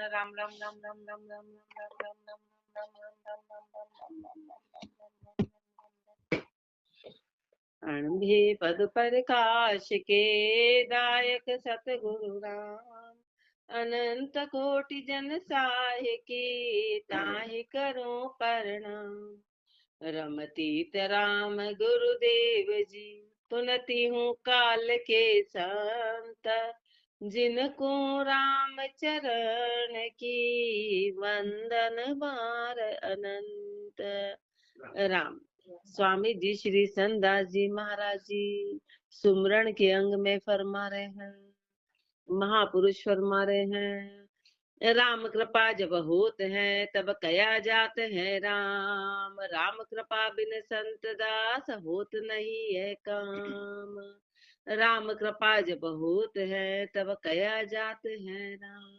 राम राम राम राम राम राम राम राम राम राम राम राम राम राम राम। अणभे पद प्रकाश के दायक सतगुरु राम, अनंत कोटि जन साहि की ताहि करो प्रणाम। रमतीत राम गुरुदेव जी, पुनति हूँ काल के संत, जिनको राम चरण की वंदन बार अनंत। राम स्वामी जी श्री संतदास जी महाराज जी सुमरण के अंग में फरमा रहे हैं, महापुरुष फरमा रहे हैं, राम कृपा जब होत है तब कया जात है राम, राम कृपा बिन संत दास होत नहीं है काम। राम कृपा जब होत है तब कया जात है राम।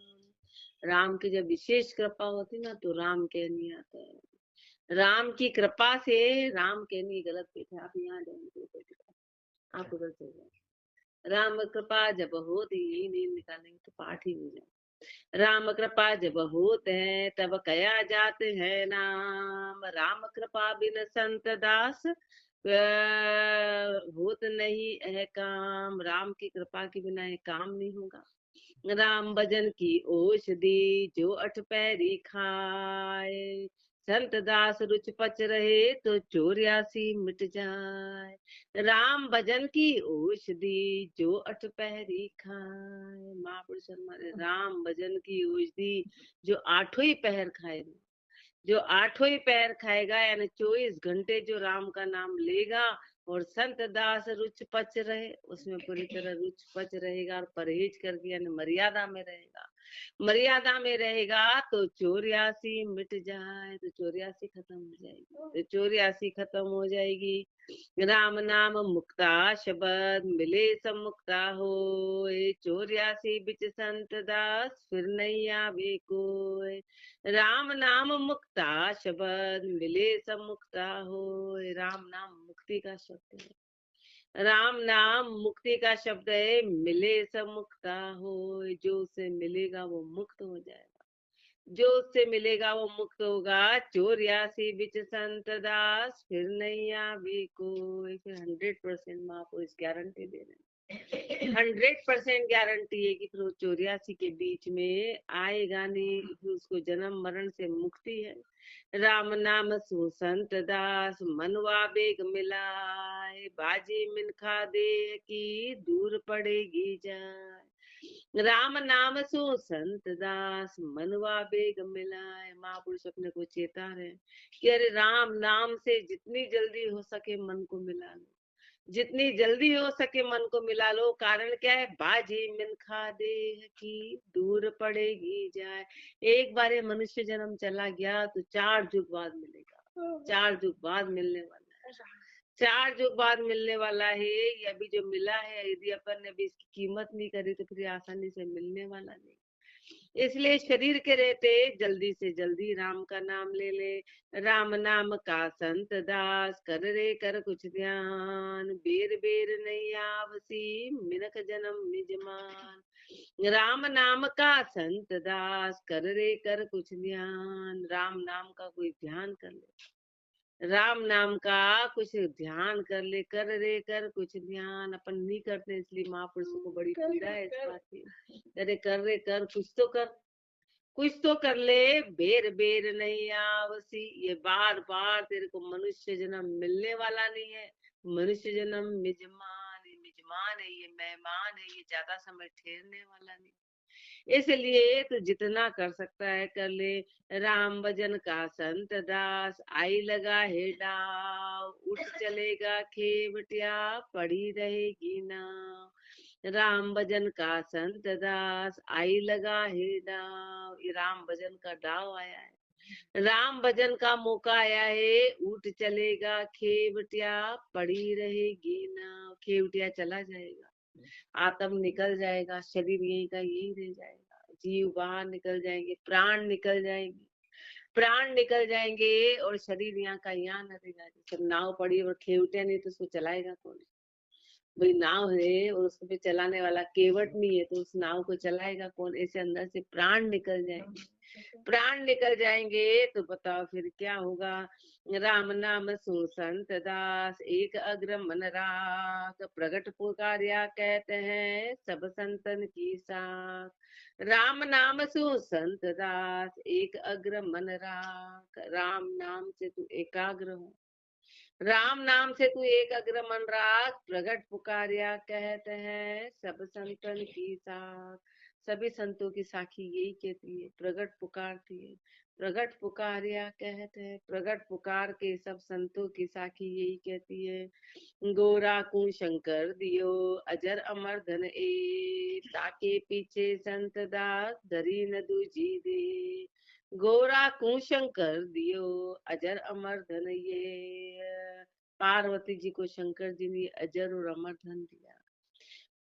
राम की जब विशेष कृपा होती ना तो राम कहनी आता है। राम की कृपा से राम कहनी गलत पे थे, आप यहाँ जाएंगे आप उधर चल जाए। राम कृपा जब होती, यही नींद निकालेंगे तो पाठ ही हो जाए। राम कृपा जब होत है तब कया जाते हैं नाम, राम कृपा बिन संत दास होत नहीं है काम। राम की कृपा के बिना ये काम नहीं होगा। राम भजन की औषधि जो अठ पैरी खाए, संत दास रुच पच रहे तो 84 मिट जाए। राम भजन की औषधि जो अठ पैरी खाए, महापुरुष हमारे राम भजन की औषधि जो आठों ही पहर खाए, जो आठों ही पैर खाएगा यानी 24 घंटे जो राम का नाम लेगा और संत दास रुच पच रहे, उसमें पूरी तरह रुच पच रहेगा और परहेज करके यानी मर्यादा में रहेगा। मर्यादा में रहेगा तो 84 मिट जाए, तो 84 खत्म हो जाएगी, तो 84 खत्म हो जाएगी। राम नाम मुक्ता शब्द मिले सब मुक्ता हो, 84 बिच संत दास फिर नहीं आवे कोय। राम नाम मुक्ता शब्द मिले सब मुक्ता हो, राम नाम मुक्ति का शब्द है। राम नाम मुक्ति का शब्द है, मिले सब मुक्ता हो, जो उससे मिलेगा वो मुक्त हो जाएगा, जो उससे मिलेगा वो मुक्त होगा। 84 बिच संत दास फिर नहीं आवे कोई, फिर 100% महापुरुष गारंटी दे रहे हैं, 100% गारंटी है कि फिर वो 84 के बीच में आएगा नहीं, फिर उसको जन्म मरण से मुक्ति है। राम नाम सु संत दास मनवा बेग मिलाए, बाजी मिनखा दे की दूर पड़ेगी जाए। राम नाम सु संत दास मनवा बेग मिलाए, महापुरुष अपने को चेता रहे कि अरे राम नाम से जितनी जल्दी हो सके मन को मिला लो, जितनी जल्दी हो सके मन को मिला लो। कारण क्या है, बाजी मिनखा देह की दूर पड़ेगी जाए। एक बार ये मनुष्य जन्म चला गया तो 4 युग बाद मिलेगा, 4 युग बाद मिलने वाला है, 4 युग बाद मिलने वाला है। ये अभी जो मिला है यदि अपन ने भी इसकी कीमत नहीं करी तो फिर आसानी से मिलने वाला नहीं। इसलिए शरीर के रहते जल्दी से जल्दी राम का नाम ले ले। राम नाम का संत दास कर रे कर कुछ ध्यान, बेर बेर नहीं आवसी मिनख जन्म निजमान। राम नाम का संत दास कर रे कर कुछ ध्यान, राम नाम का कोई ध्यान कर ले, राम नाम का कुछ ध्यान कर ले, कर रे कर कुछ ध्यान। अपन नहीं करते इसलिए महापुरुषों को बड़ी पीड़ा है इस बात की। अरे कर रे कर, कुछ तो कर, कुछ तो कर ले, बेर बेर नहीं आवसी, ये बार बार तेरे को मनुष्य जन्म मिलने वाला नहीं है। मनुष्य जन्म मिजमान है, ये मेहमान है, ये ज्यादा समय ठहरने वाला नहीं। इसलिए तो जितना कर सकता है कर ले। राम भजन का संत दास आई लगा है डाव, उठ चलेगा खेवटिया पड़ी रहेगी नाव। राम भजन का संत दास आई लगा है डाव, ये राम भजन का डाव आया है, राम भजन का मौका आया है। उठ चलेगा खेवटिया पड़ी रहेगी नाव, खेवटिया चला जाएगा, आत्म निकल जाएगा, शरीर यही का यही रह जाएगा, जीव बाहर निकल जाएंगे, प्राण निकल जाएंगे, प्राण निकल जाएंगे और शरीर यहाँ का यहाँ न रहेगा। जैसे नाव पड़ी और खेवटिया नहीं तो उसको चलाएगा कौन। भाई नाव है और उसको पे चलाने वाला केवट नहीं है, तो उस नाव को चलाएगा कौन? ऐसे अंदर से प्राण निकल जाएंगे, प्राण निकल जाएंगे तो बताओ फिर क्या होगा। राम नाम सु संत दास, एक अग्र मन राख, प्रगट पुकारिया कहते हैं सब संतन की साथ। राम नाम सु संत दास, एक अग्र मन राख, राम नाम से तू एकाग्र हो, राम नाम से तू एक अग्र मन राख, प्रगट पुकारिया कहते हैं सब संतन की साख। सभी संतों की साखी यही कहती है, प्रगट पुकारती है, प्रगट पुकारिया कहते हैं, प्रगट पुकार के सब संतों की साखी यही कहती है। गोरा को शंकर दियो, अजर अमर धन ए, ताके पीछे संत दास धरी न दूजी दे। गोरा को शंकर दियो, अजर अमर धन ये। पार्वती जी को शंकर जी ने अजर और अमर धन दिया,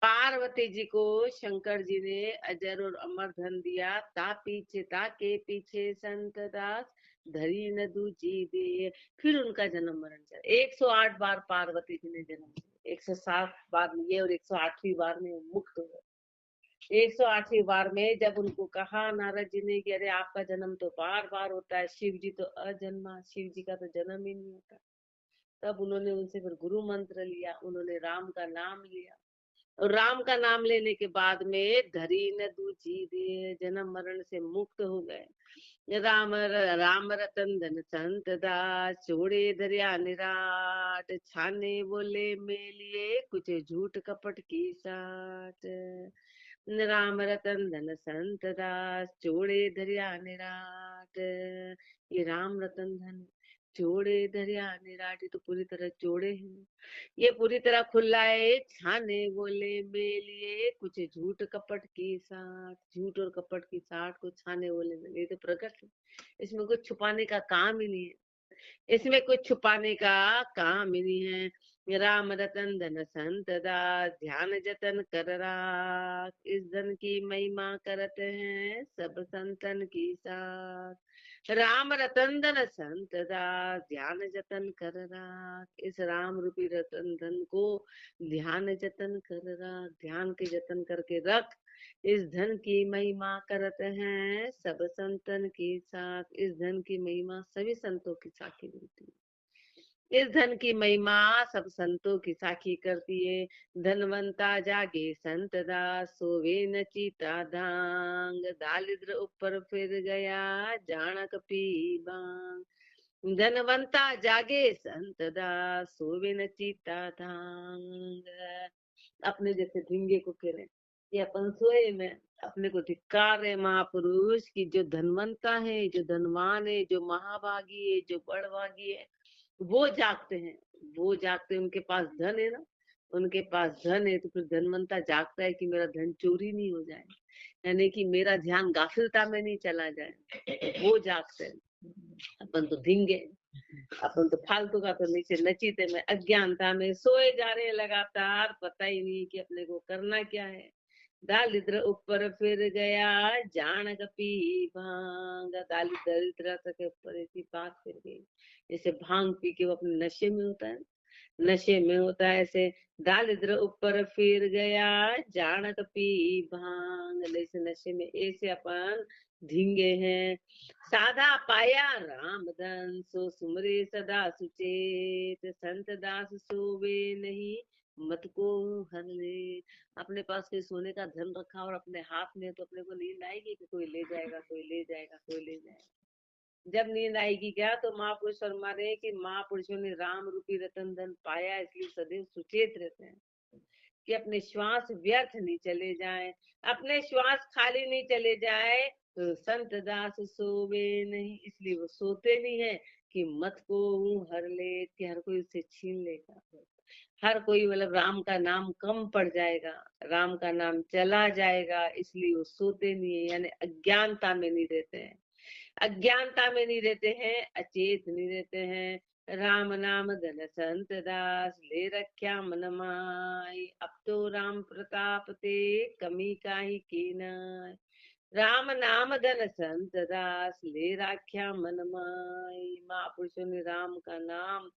पार्वती जी को शंकर जी ने अजर और अमर धन दिया। ताके पीछे संत दास धरी न दूजी दे। फिर उनका जन्म मरण चला, 108 बार पार्वती जी ने जन्म दिया, 107 बार लिए और 108वीं बार में मुक्त हुए। 108वीं बार में जब उनको कहा नारद जी ने कि अरे आपका जन्म तो बार बार होता है, शिव जी तो अजन्मा, शिव जी का तो जन्म ही नहीं होता। तब उन्होंने उनसे फिर गुरु मंत्र लिया, उन्होंने राम का नाम लिया, और राम का नाम लेने के बाद में धरी न दूजी दे, जन्म मरण से मुक्त हो गए। राम रतन धन संत दास, छोड़े दरिया निराट, छाने बोले मेलिए कुछ झूठ कपट की साथ। राम रतन धन संत दास, छोड़े दरिया निराट, ये राम रतन धन जोड़े दरिया निराट, तो पूरी तरह जोड़े हैं, ये पूरी तरह खुला है। छाने बोले मेलिए कुछ झूठ कपट की साथ, झूठ और कपट की साथ को छाने बोले मेले, ये तो प्रकट है, इसमें कुछ छुपाने का काम ही नहीं है, इसमें कुछ छुपाने का काम ही नहीं है। राम रतन धन संत दास, ध्यान जतन कर राख, इस धन की महिमा करते हैं सब संतन की साथ। राम रतन धन संत दास, ध्यान जतन कर राख, इस राम रूपी रतन धन को ध्यान जतन कर राख, ध्यान के जतन करके रख। इस धन की महिमा करते हैं सब संतन के साथ, इस धन की महिमा सभी संतों की साखी मिलती है, इस धन की महिमा सब संतों की साखी करती है। धनवंता जागे संत दास, सोवे न चीता धांग, दालिद्र ऊपर फिर गया जाणक पी बांग। धनवंता जागे संत दास, सोवे न चीता धांग। अपने जैसे ढींगे को कह रहे ये अपन सोए में, अपने को धिक्कार है महापुरुष की जो धनवंता है, जो धनवान है, जो महाभागी है, जो बड़भागी है, वो जागते हैं, वो जागते हैं, उनके पास धन है ना, उनके पास धन है, तो फिर धनवंता जागता है कि मेरा धन चोरी नहीं हो जाए, यानी कि मेरा ध्यान गाफिलता में नहीं चला जाए, वो जागते हैं। अपन तो धिंगे, अपन तो फालतू का तो नीचे नचीते में अज्ञानता में सोए जा रहे लगातार, पता ही नहीं कि अपने को करना क्या है। दालिद्र ऊपर फिर गया जान पी भांग, दालिद्र के ऊपर ऐसी बात फिर गई, जैसे भांग पी के वो अपने नशे में होता है, नशे में होता है ऐसे। दालिद्र ऊपर फिर गया जानक पी भांग, जैसे नशे में ऐसे अपन धींगे हैं। साधा पाया राम धन, सो सुमरे सदा सुचेत, संत दास सोवे नहीं मत को हर ले। अपने पास कोई सोने का धन रखा और अपने हाथ में, तो अपने को नींद आएगी कि कोई ले जाएगा, कोई ले जाएगा, कोई ले जाएगा। जब नींद आएगी क्या, तो महापुरुष फरमा रहे हैं कि महापुरुषों ने राम रूपी रतन धन पाया, इसलिए सदैव सुचेत रहते हैं कि अपने श्वास व्यर्थ नहीं चले जाए, अपने श्वास खाली नहीं चले जाए। तो संत दास सोवे नहीं, इसलिए वो सोते नहीं है कि मत को हर ले, कि हर कोई उसे छीन लेगा, हर कोई मतलब राम का नाम कम पड़ जाएगा, राम का नाम चला जाएगा, इसलिए वो सोते नहीं है, यानी अज्ञानता में नहीं रहते हैं, अज्ञानता में नहीं रहते हैं, अचेत नहीं रहते हैं। राम नाम धन संत दास, ले रख्या मन माय, अब तो राम प्रताप ते कमी काहि कीनाय। राम नाम धन संत दास, ले राख्या मन माई। महापुरुषों ने राम का नाम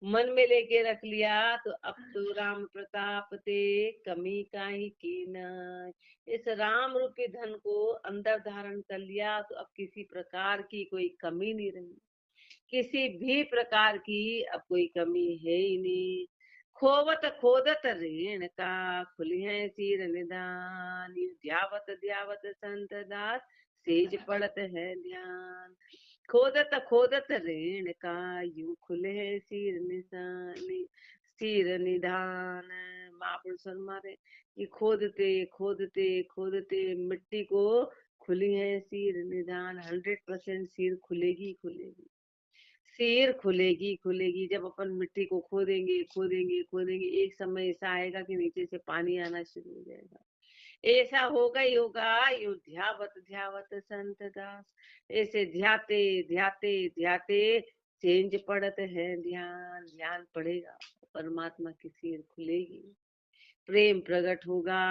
मन में लेके रख लिया तो अब तो राम प्रताप ते कमी काहे की न। इस राम रूपी धन को अंदर धारण कर लिया तो अब किसी प्रकार की कोई कमी नहीं रही, किसी भी प्रकार की अब कोई कमी है ही नहीं। खोवत खोदत ऋण का, खुली है सिर निदान। ध्यावत ध्यावत संत दास, सेज पड़त है ध्यान। खोदत खोदत ऋण का, यूं खुले है सिर निशान, सिर निधान। महापुरुष हमारे ये खोदते खोदते खोदते मिट्टी को खुली है सिर निदान। 100% सिर खुलेगी खुलेगी, सिर खुलेगी खुलेगी। जब अपन मिट्टी को खोदेंगे खोदेंगे खोदेंगे, एक समय ऐसा आएगा कि नीचे से पानी आना शुरू हो जाएगा। ऐसा होगा ही होगा। यू ध्यावत ध्यावत संत दास, ऐसे ध्याते ध्याते ध्याते चेंज पड़त है ध्यान। ध्यान पड़ेगा, परमात्मा की सिर खुलेगी, प्रेम प्रकट होगा।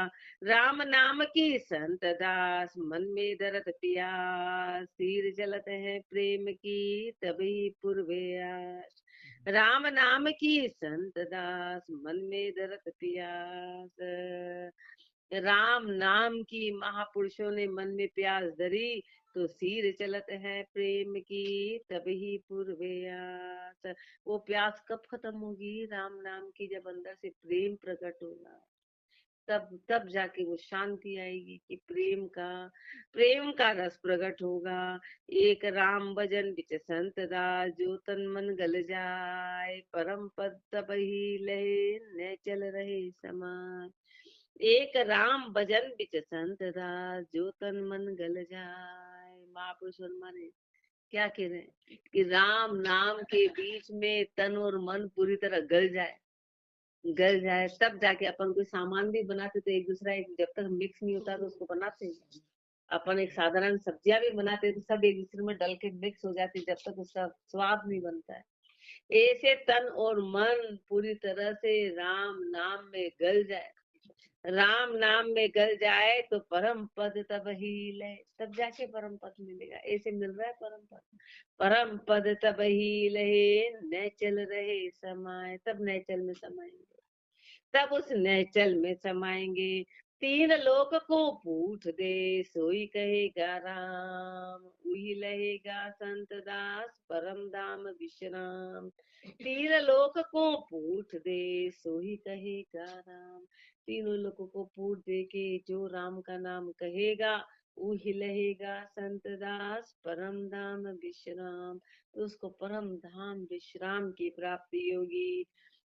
राम नाम की संत दास, मन में दरद पियास। सिर जलत है प्रेम की, तभी पूर्वयास। राम नाम की संत दास, मन में दरद पियास। राम नाम की महापुरुषों ने मन में प्यास धरी तो सिर चलत है प्रेम की, तभी पूर्वयास। वो प्यास कब खत्म होगी? राम नाम की जब अंदर से प्रेम प्रकट होगा, तब जाके वो शांति आएगी कि प्रेम का रस प्रकट होगा। एक राम भजन बिच संत दास, जो तन मन गल जाए। परम पद तब ही लहे, न चल रहे समाज। एक राम भजन बिच संत दास, जो तन मन गल जाए। महापुरुष हमारे क्या कह रहे हैं कि राम नाम के बीच में तन और मन पूरी तरह गल जाए तब जाके अपन कोई सामान भी बनाते तो एक दूसरा एक जब तक मिक्स नहीं होता तो उसको बनाते हैं। अपन एक साधारण सब्जियां भी बनाते तो सब एक दूसरे में डल के मिक्स हो जाती जब तक उसका स्वाद नहीं बनता है। ऐसे तन और मन पूरी तरह से राम नाम में गल जाए, राम नाम में गल जाए तो परम पद तब ही ले, तब जाके परम पद मिलेगा। ऐसे मिल रहा है परम पद। परम पद तब ही लहे, न चल रहे समाये, तब नैचल में समाएंगे, तब उस नैचल में समाएंगे। तीन लोक को पूछ दे, सोई कहेगा राम। वही लहेगा संत दास, परम धाम विश्राम। तीन लोक को पूछ दे, सोई कहेगा राम। तीनों लोगों को पूछ दे के जो राम का नाम कहेगा, वही लहेगा संत दास, परम धाम विश्राम। तो उसको परम धाम विश्राम की प्राप्ति होगी।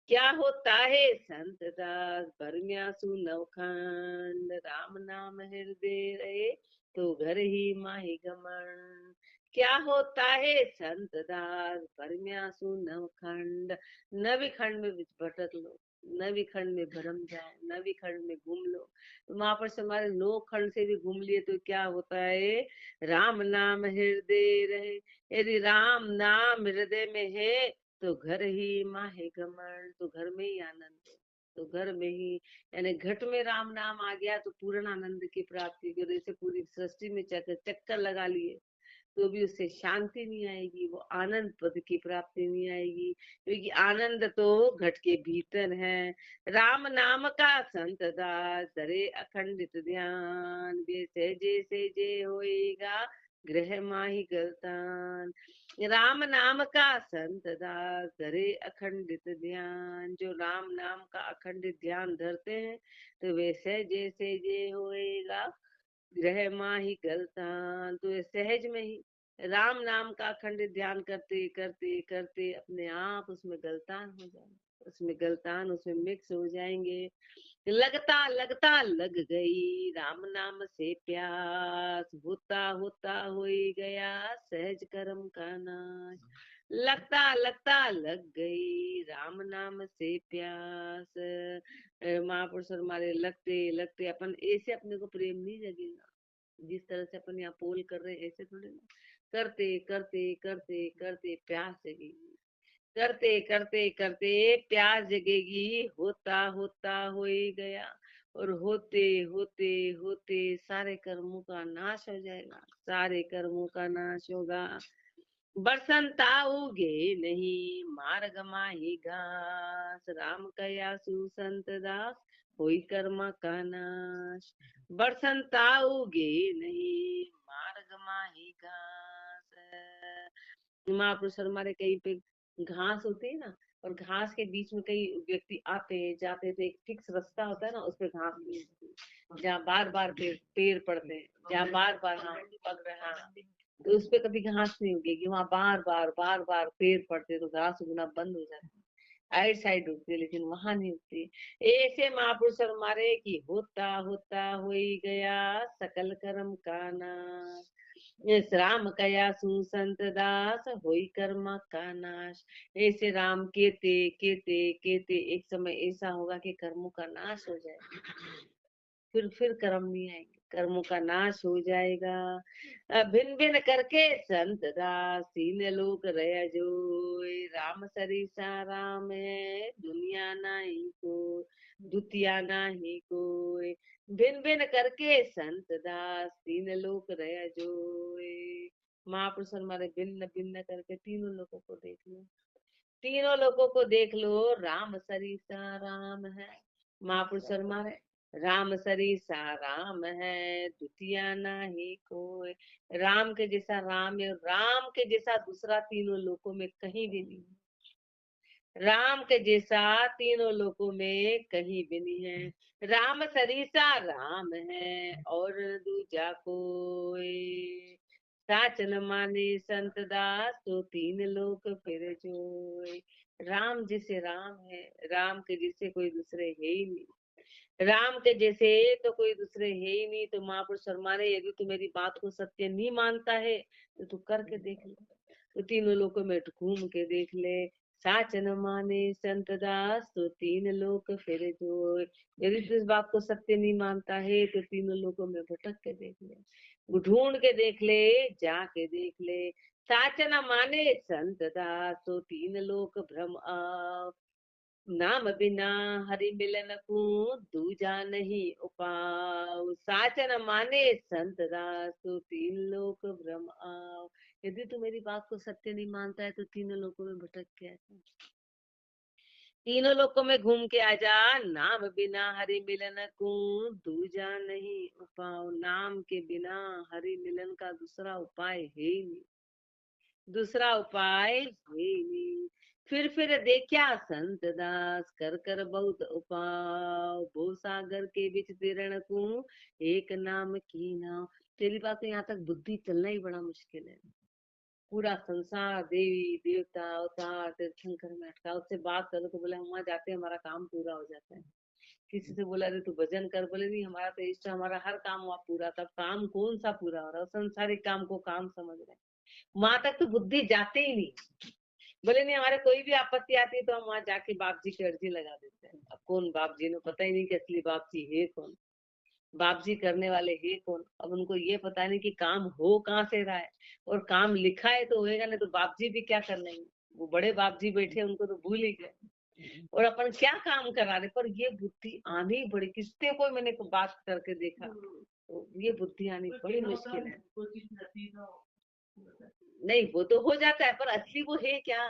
क्या होता है संत दास, भरम्यासु नवखंड। राम नाम हृदय रहे, तो घर ही माही गमन। क्या होता है संत दास, भरम्यासु नवखंड। नवी खंड में भटक लो, नवी खंड में भरम जाए, नवी खंड में घूम लो। तो वहां पर से हमारे 9 खंड से भी घूम लिए तो क्या होता है? राम नाम हृदय रहे। यदि राम नाम हृदय में है तो घर ही माहे गमन, तो घर में ही आनंद है। तो घर में ही, यानी घट में राम नाम आ गया तो पूर्ण आनंद की प्राप्ति। जो जैसे पूरी सृष्टि में चक्कर लगा लिए तो भी उससे शांति नहीं आएगी, वो आनंद पद की प्राप्ति नहीं आएगी, क्योंकि आनंद तो घट के भीतर है। राम नाम का संत दास, धरे अखंडित ध्यान। जैसे जैसे जे होएगा, गृह माही गलतान। राम नाम का संत दास, धरे अखंडित ध्यान। जो राम नाम का अखंडित ध्यान धरते हैं तो वैसे जैसे जे होएगा, ग्रह माही गलतान। तो सहज में ही राम नाम का अखंडित ध्यान करते करते करते अपने आप उसमें गलतान हो जाएंगे, उसमें गलतान उसमें मिक्स हो जाएंगे। लगता लगता लग गई राम नाम से प्यास, होता होता हो ही गया सहज कर्म का नाश। लगता लगता लग गई राम नाम से प्यास। महापुरुष हमारे लगते लगते अपन ऐसे अपने को प्रेम नहीं जगेगा जिस तरह से अपन यहाँ पोल कर रहे हैं, ऐसे थोड़े ना। करते करते करते करते प्यास जगेगी, करते करते करते प्यास जगेगी, होता होता हो ही गया। और होते होते होते सारे कर्मों का नाश हो जाएगा, सारे कर्मों का नाश होगा। बरसंता उगे नहीं मार्ग माही घास, राम कया सुसंत दास होई कर्म का नाश। बरसंता उगे नहीं मार्ग माही घास। महापुरुष हमारे कहीं पे घास होती है ना, और घास के बीच में कई व्यक्ति आते हैं जाते हैं, तो एक फिक्स रास्ता होता है ना, उस पर घास नहीं होती, जहाँ बार बार पेड़ पड़ते हैं, जहाँ बार बार हाँ पक रहे हाँ, तो उस पे कभी घास नहीं उगेगी, वहाँ बार बार पेड़ पड़ते तो घास उगना बंद हो जाता है। आइट साइड उगती है लेकिन वहां नहीं उगती। ऐसे महापुरुष हमारे की होता होता हो ही गया सकल कर्म का नाश। इस राम कया सुसंत दास होई कर्म का नाश। ऐसे राम केते केते केते एक समय ऐसा होगा कि कर्मों का नाश हो जाएगा, फिर कर्म नहीं आएंगे, कर्मों का नाश हो जाएगा। भिन भिन करके संत दास तीन लोक रह जो, राम सरीसा राम है दुनिया नहीं को, दुतिया नहीं कोई। भिन भिन करके संत दास तीन लोक रह जो। महापुरुष हमारे भिन्न भिन्न करके तीनों लोगों को देख लो, तीनों लोगों को देख लो, राम सरीसा राम है। महापुरुष हमारे राम सरीसा राम है द्वितीया नहीं कोई। राम के जैसा राम है, राम के जैसा दूसरा तीनों लोकों में कहीं भी नहीं, राम के जैसा तीनों लोकों में कहीं भी नहीं है। राम सरीसा राम है और दूजा कोई, साच न माने संत दास तो तीन लोक फिर जोय। राम जैसे राम है, राम के जैसे कोई दूसरे है ही नहीं, राम के जैसे तो कोई दूसरे है ही नहीं। तो महापुरुष फरमाने यदि तू मेरी बात को सत्य नहीं मानता है तो तू करके देख ले, तो तीनों लोकों में घूम के देख ले। साच न माने संत दास तो तीन लोक फिर जो। यदि तू इस बात को सत्य नहीं मानता है तो तीनों लोकों में भटक के देख ले, ढूंढ के देख ले, जाके देख ले। साच न माने संत दास तो तीन लोक भ्रम आव, नाम बिना हरि मिलन को दूजा नहीं उपाव। साच न माने संत दास तो तीन लोक भ्रम आव। यदि तू मेरी बात को सत्य नहीं मानता है तो तीनों लोकों में भटक के आ जा, तीनों लोकों में घूम के आ जा। नाम बिना हरि मिलन को दूजा नहीं उपाय। नाम के बिना हरि मिलन का दूसरा उपाय है ही नहीं, दूसरा उपाय है ही नहीं। फिर देखा संत दास कर कर बहुत उपाय, भू सागर के बीच तिरण को एक नाम की नाव। तेरी बात तो यहाँ तक बुद्धि चलना ही बड़ा मुश्किल है, पूरा संसार देवी देवता अवतार तीर्थंकर में अटका, उससे बात करो तो बोले हम वहां जाते हैं हमारा काम पूरा हो जाता है। किसी से बोला रे तू भजन कर, बोले नहीं हमारा तो इष्ट, हमारा हर काम हुआ पूरा। तब काम कौन सा पूरा हो रहा है, संसारिक काम को काम समझ रहे हैं, वहां तक तो बुद्धि जाते ही नहीं। बोले नहीं हमारे कोई भी आपत्ति आती है तो हम वहां जाके बाप जी की अर्जी लगा देते हैं। अब कौन बाप जी ने पता ही नहीं कि असली बाप जी है कौन, बाप जी करने वाले है कौन। अब उनको ये पता नहीं कि काम हो कहाँ से रहा है, और काम लिखा है तो होएगा, नहीं तो बाप जी भी क्या कर लेंगे, वो बड़े बाप जी बैठे उनको तो भूल ही गए, और अपन क्या काम करा रहे। पर ये बुद्धि आनी बड़ी, किसने कोई मैंने को बात करके देखा, तो ये बुद्धि आनी बड़ी मुश्किल है। नहीं वो तो हो जाता है, पर असली वो है क्या,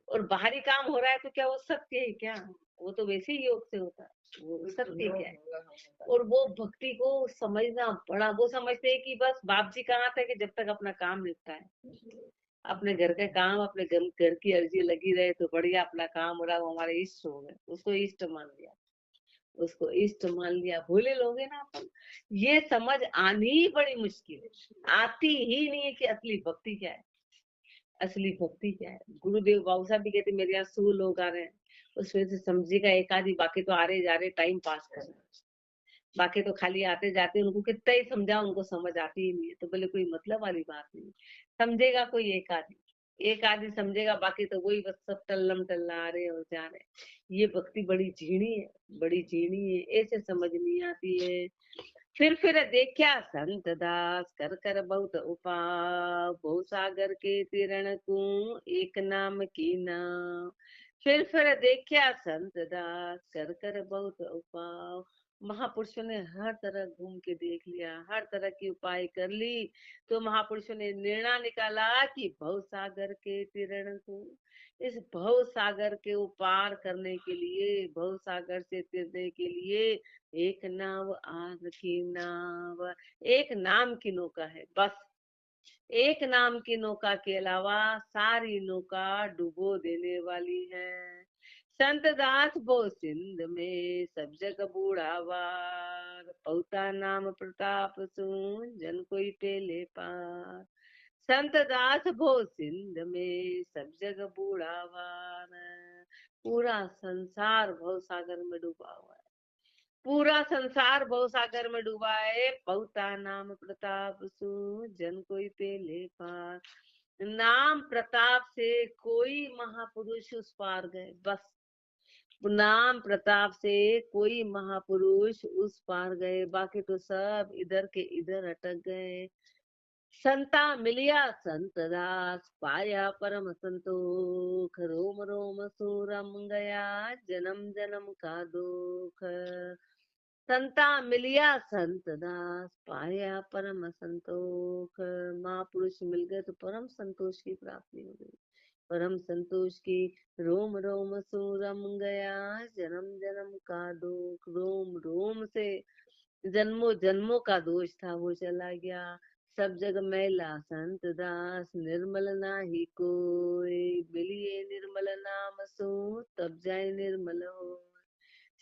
और बाहरी काम हो रहा है तो क्या वो सत्य है क्या, वो तो वैसे ही योग से होता है, वो सत्य क्या है। और वो भक्ति को समझना बड़ा, वो समझते हैं कि बस बाप जी कहाँ थे कि जब तक अपना काम निपटा है, अपने घर का काम, अपने घर की अर्जी लगी रहे तो बढ़िया, अपना काम हो रहा, वो हमारे इष्ट हो गए, उसको इष्ट मान लिया, उसको इष्ट मान लिया। भोले लोग हैं ना अपन, ये समझ आनी बड़ी मुश्किल है, आती ही नहीं है कि असली भक्ति क्या है, असली भक्ति क्या है। गुरुदेव बाबू साहब भी कहते मेरे यहाँ 100 लोग आ रहे हैं, उसमें से समझेगा एक आधी, बाकी तो आ रहे जा रहे टाइम पास कर रहे, बाकी तो खाली आते जाते, उनको कितना ही समझा उनको समझ आती ही नहीं है। तो बोले कोई मतलब वाली बात नहीं, समझेगा कोई एक आधी, एक आधी समझेगा, बाकी तो वही बस सब टल्लम टल्ला आ रहे और जा रहे। ये भक्ति बड़ी झीणी है, बड़ी झीणी है, ऐसे समझ नहीं आती है। फिर देखा संत दास कर कर बहुत उपाय, बहु सागर के तिरण को एक नाम की नाव। फिर देखा संत दास कर कर बहुत उपाय, महापुरुषों ने हर तरह घूम के देख लिया, हर तरह की उपाय कर ली, तो महापुरुषों ने निर्णय निकाला कि भव सागर के तीरण को, इस भव सागर के पार करने के लिए, भव सागर से तिरने के लिए एक नाव आग की नाव, एक नाम की नौका है बस। एक नाम की नौका के अलावा सारी नौका डुबो देने वाली है। संत दास बो सिंध में सब जग बूढ़ावार, पौता नाम प्रताप सुन जन कोई पेले पार। संत दास भो सिंध में सब जग बूढ़ावार, पूरा संसार भव सागर में डूबा हुआ है, पूरा संसार भव सागर में डूबा है। पौता नाम प्रताप सु जन कोई पेले पार, नाम प्रताप से कोई महापुरुष उस पार गए बस। नाम प्रताप से कोई महापुरुष उस पार गए, बाकी तो सब इधर के इधर अटक गए। संता मिलिया संत दास, पाया परम संतोख, रोम रोम सूरम गया जन्म जन्म का दुख। संता मिलिया संत दास, पाया परम संतोष। महापुरुष मिल गए तो परम संतोष की प्राप्ति हो गई, परम संतोष की। रोम रोम सूरम गया जन्म जन्म का दुख, रोम रोम से जन्मों जन्मों का दोष था वो चला गया। सब जग मैला संत दास, निर्मल नाही कोई, मिलिए निर्मल नाम सो तब जाए निर्मल हो।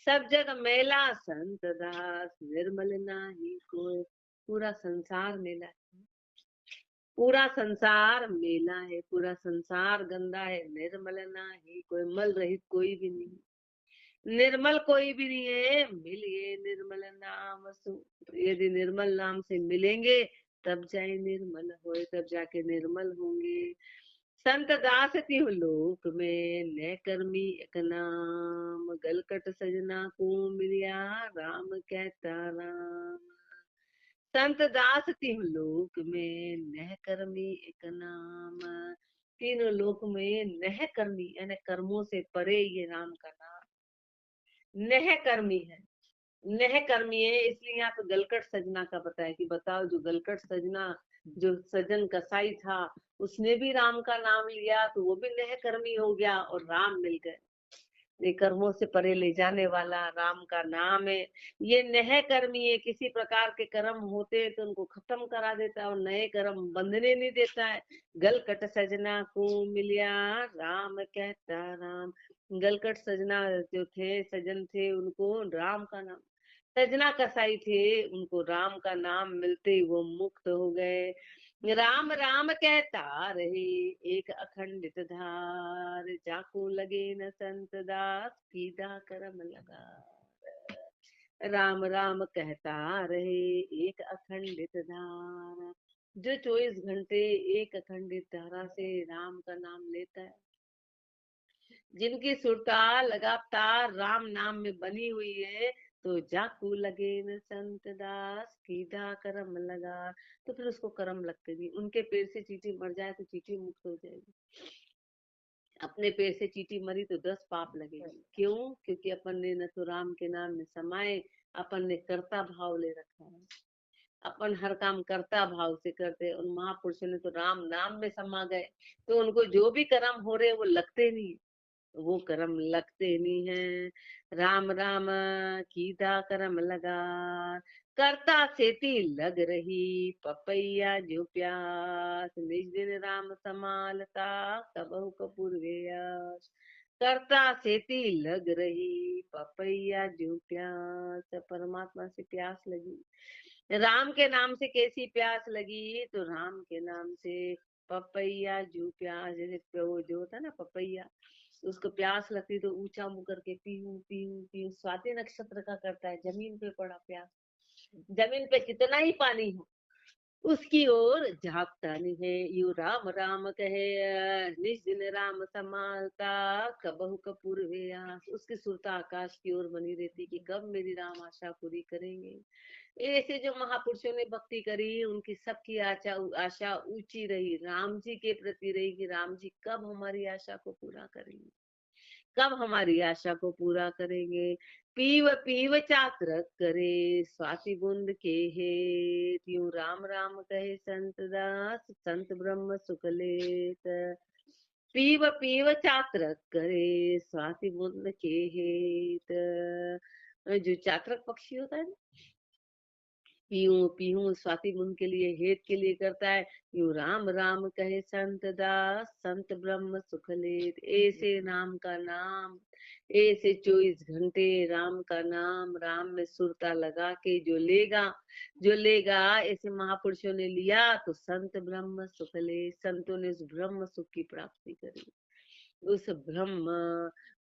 सब जग मैला संत दास, निर्मल नाही कोई। पूरा संसार मेला है, पूरा संसार मेला है, पूरा संसार गंदा है, निर्मल नाही कोई, मल रहित कोई भी नहीं, निर्मल कोई भी नहीं है। मिलिए निर्मल नाम सु, यदि निर्मल नाम से मिलेंगे तब जाए निर्मल होए, तब जाके निर्मल होंगे। संत दास तिहु लोक में न कर्मी एक नाम, गलकट सजना को मिलिया राम कहता राम। संत दास तिहु लोक में नह कर्मी एक नाम, तीनों लोक में नह कर्मी यानी कर्मों से परे ये राम का नाम। नह कर्मी है, नह कर्मी है, इसलिए यहाँ पे गलकट सजना का बताया कि बताओ जो गलकट सजना, जो सजन कसाई था, उसने भी राम का नाम लिया तो वो भी नह कर्मी हो गया और राम मिल गए। ये कर्मों से परे ले जाने वाला राम का नाम है। ये नह कर्मी है, किसी प्रकार के कर्म होते हैं तो उनको खत्म करा देता है और नए कर्म बंधने नहीं देता है। गलकट सजना को मिलिया राम कहता राम, गलकट सजना जो थे, सजन थे, उनको राम का नाम, सजना कसाई थे, उनको राम का नाम मिलते ही वो मुक्त हो गए। राम राम कहता रहे एक अखंडित धार, जाको लगे न संत दास सीधा कर्म लगा। राम राम कहता रहे एक अखंडित धार, जो 24 घंटे एक अखंडित धारा से राम का नाम लेता है, जिनकी सुरता लगातार राम नाम में बनी हुई है, तो जाकू लगे न संत दास सीधा कर्म लगा। तो फिर उसको कर्म लगते नहीं, उनके पैर से चींटी मर जाए तो चींटी मुक्त हो जाएगी, अपने पैर से चींटी मरी तो 10 पाप लगेगी। क्यों? क्योंकि अपन ने न तो राम के नाम में समाये, अपन ने कर्ता भाव ले रखा है, अपन हर काम कर्ता भाव से करते। और महापुरुषों ने तो राम नाम में समा गए, तो उनको जो भी कर्म हो रहे वो लगते नहीं, वो कर्म लगते नहीं है। राम राम कीधा कर्म लगा, करता सेती लग रही, पपैया जो प्यास, निज दिन राम समालता कबहु कपूर व्यास। करता सेती लग रही, पपैया जो प्यास, परमात्मा से प्यास लगी। राम के नाम से कैसी प्यास लगी? तो राम के नाम से पपैया जो प्यास, जैसे वो जो होता है ना पपैया, उसको प्यास लगती तो ऊंचा मुंह करके पीऊं पीऊं पीऊं, स्वाति नक्षत्र का करता है, जमीन पे पड़ा प्यास, जमीन पे कितना ही पानी हो उसकी ओर झांकता नहीं है। यू राम राम कहे निज दिन राम समालता कबहु कपूर व्यास, उसकी सुरता आकाश की ओर बनी रहती कि कब मेरी राम आशा पूरी करेंगे। ऐसे जो महापुरुषों ने भक्ति करी, उनकी सबकी आशा आशा ऊंची रही, राम जी के प्रति रही कि राम जी कब हमारी आशा को पूरा करेंगे। कब हमारी आशा को पूरा करेंगे। पीव पीव चातरक करे स्वाति बूंद के हेत, यूं राम राम कहे संत दास संत ब्रह्म सुख लेत। पीव पीव चातरक करे स्वाति बूंद के हेत। जो चातरक पक्षी होता है ना, पीहू पीहू स्वाति बूंद के लिए, हेत के लिए करता है। यूं राम राम कहे संत दास संत ब्रह्म सुख लेत। ऐसे नाम का नाम, ऐसे 24 घंटे राम का नाम, राम में सुरता लगा के जो लेगा ऐसे महापुरुषों ने लिया तो संत ब्रह्म सुख ले, संतों ने उस ब्रह्म सुख की प्राप्ति करी। उस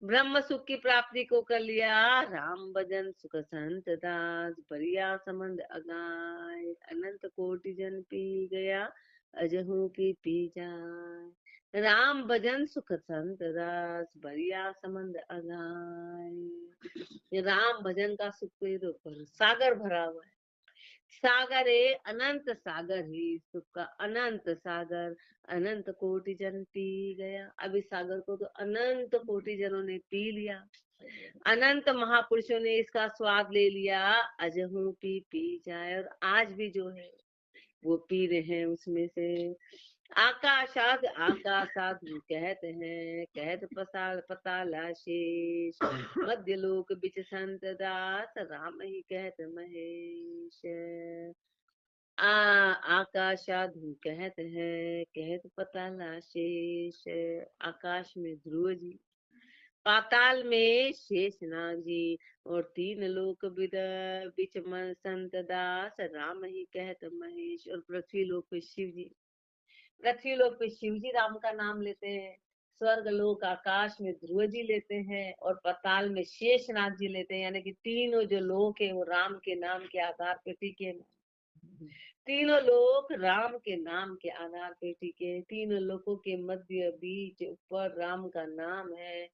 ब्रह्म सुख की प्राप्ति को कर लिया। राम भजन सुख संत दास बरिया समंद अगाय, अनंत कोटि जन पी गया अजहू की पी जाय। राम भजन सुख संत दास बरिया समंद अगाय। राम भजन का सुख पेड़ों पर सागर भरा हुआ है। सागर है, अनंत सागर है सुख का, अनंत सागर। अनंत कोटि जन पी गया, अब इस सागर को तो अनंत कोटि जनों ने पी लिया। अनंत महापुरुषों ने इसका स्वाद ले लिया। अजहू पी जाए, और आज भी जो है वो पी रहे हैं उसमें से। आकाशाद आकाशाद कहते हैं, कहत पसाल पताला शेष, मध्य लोक बिच संत दास राम ही कहत महेश। आकाशाधु कहत है, कहत पताला शेष। आकाश में ध्रुव जी, पाताल में शेषनाग जी, और 3 लोक बिच मन संत दास राम ही कहत महेश। और पृथ्वी लोक पे शिव जी, पृथ्वी लोक पे शिव जी राम का नाम लेते हैं। स्वर्ग लोक आकाश में ध्रुव जी लेते हैं, और पाताल में शेषनाग जी लेते हैं। यानी कि तीनों जो लोक है वो राम के नाम के आधार पे टिके हैं। तीनों लोक राम के नाम के आधार पे टिके। तीनों लोकों के मध्य बीच ऊपर राम का नाम है।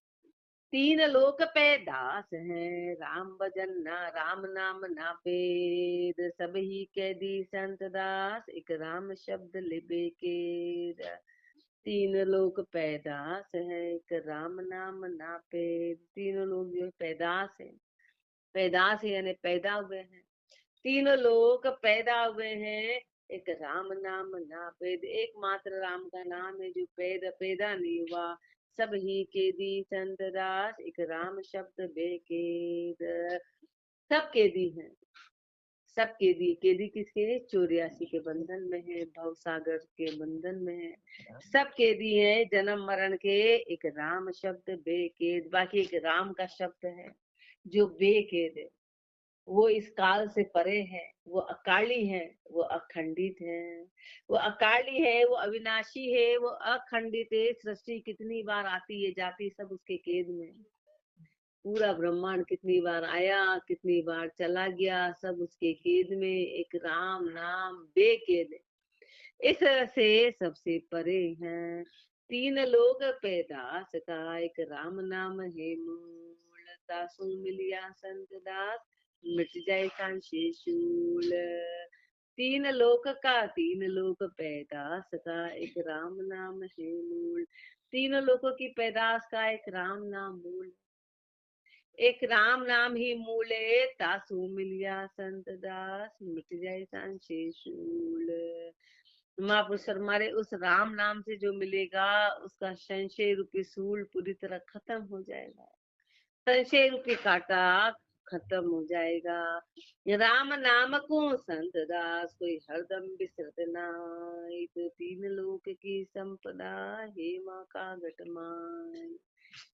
3 लोक पे दास है, राम भजन ना राम नाम ना पेद। सब ही कह दी संत दास एक राम शब्द लिबे के। 3 लोक पैदास है, एक राम नाम ना पेद। तीनों लोग जो पैदास है, पैदास है यानी पैदा हुए हैं। 3 लोक पैदा हुए हैं, एक राम नाम ना पेद। एकमात्र राम का नाम है जो पैदा नहीं हुआ। सब ही के दी संत दास एक राम शब्द बेकेद। सब केदी हैं, सब केदी। केदी किसके है? 84 के बंधन में है, भव सागर के बंधन में है। सब केदी है जन्म मरण के, एक राम शब्द बेकेद। बाकी एक राम का शब्द है जो बेकेद है, वो इस काल से परे है, वो अकाली है, वो अखंडित है। वो अकाली है, वो अविनाशी है, वो अखंडित है। सृष्टि कितनी बार आती है जाती, सब उसके केद में। पूरा ब्रह्मांड कितनी बार आया, कितनी बार चला गया, सब उसके केद में। एक राम नाम बेकेद है। इस तरह से सबसे परे हैं। 3 लोक पैदास का, एक राम नाम है मूल। तासु मिलिया संत दास मिट जाए सांशे शूल। 3 लोक पैदास का, एक राम नाम है मूल। 3 लोकों की पैदास का एक राम नाम मूल। एक राम नाम ही मूल है। तासु मिलिया संत दास मिट जाए सांशे शूल। महापुरुष हमारे उस राम नाम से जो मिलेगा, उसका संशय रूपी सूल पूरी तरह खत्म हो जाएगा। संशय रूपी कांटा खत्म हो जाएगा। राम नाम को संत दास कोई हरदम बिसरत नाई। तो 3 लोक की संपदा हे माँ का घटमाई।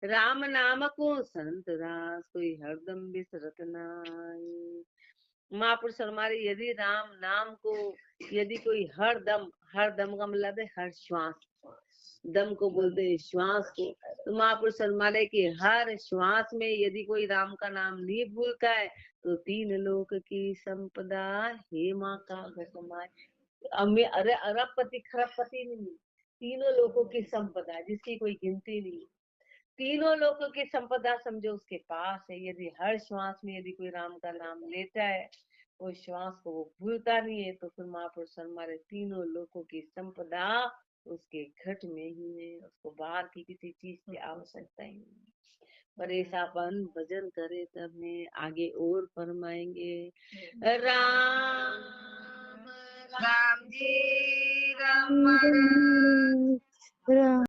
राम नाम को संत दास कोई हरदम बिसरत नाई। महापुरुष हमारे यदि राम नाम को, यदि कोई हर दम का मतलब है हर श्वास, दम को बोलते हैं श्वास को। तो महापुरुष हमारे की हर श्वास में यदि कोई राम का नाम नहीं भूलता है, तो 3 लोक की संपदा हे माँ का घटमाय। अरे अरबपति खरबपति नहीं, 3 लोकों की संपदा जिसकी कोई गिनती नहीं। 3 लोकों की संपदा समझो उसके पास है। यदि हर श्वास में यदि कोई राम का नाम लेता है, वो श्वास को वो भूलता नहीं है, तो फिर महापुरुष हमारे 3 लोकों की संपदा उसके घट में ही है। उसको बाहर की किसी चीज की आवश्यकता ही नहीं। परेशापन भजन करे तब में आगे और फरमाएंगे। राम राम जी रमण राम